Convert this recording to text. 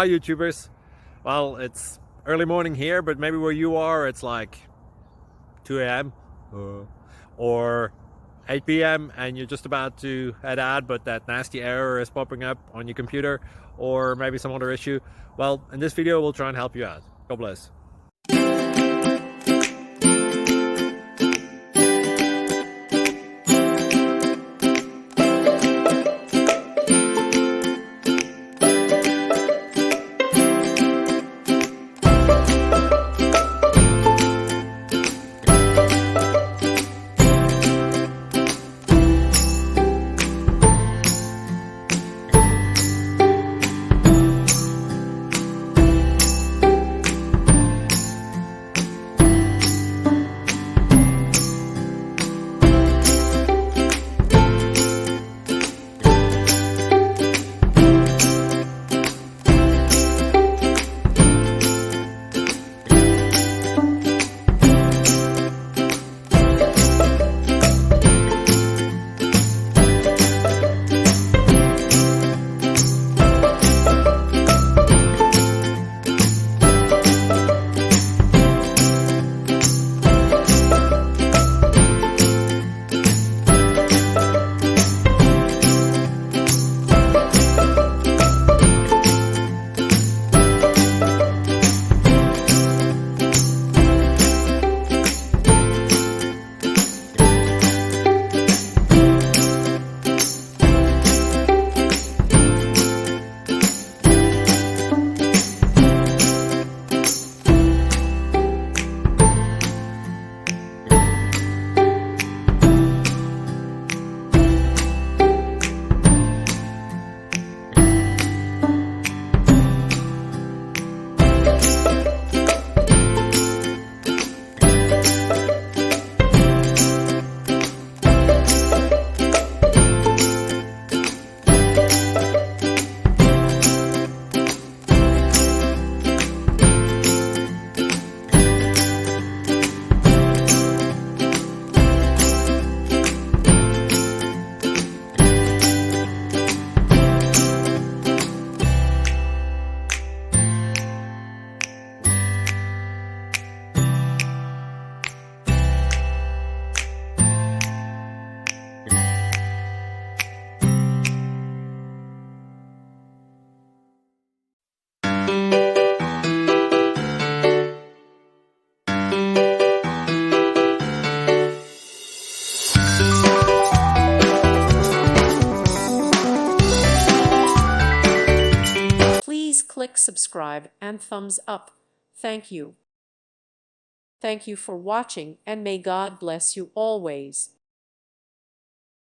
Hi YouTubers. Well, it's early morning here, but maybe where you are it's like 2 a.m. or 8 p.m. and you're just about to head out, but that nasty error is popping up on your computer, or maybe some other issue. Well, in this video we'll try and help you out. God bless. Please click subscribe and thumbs up. Thank you. Thank you for watching, and may God bless you always.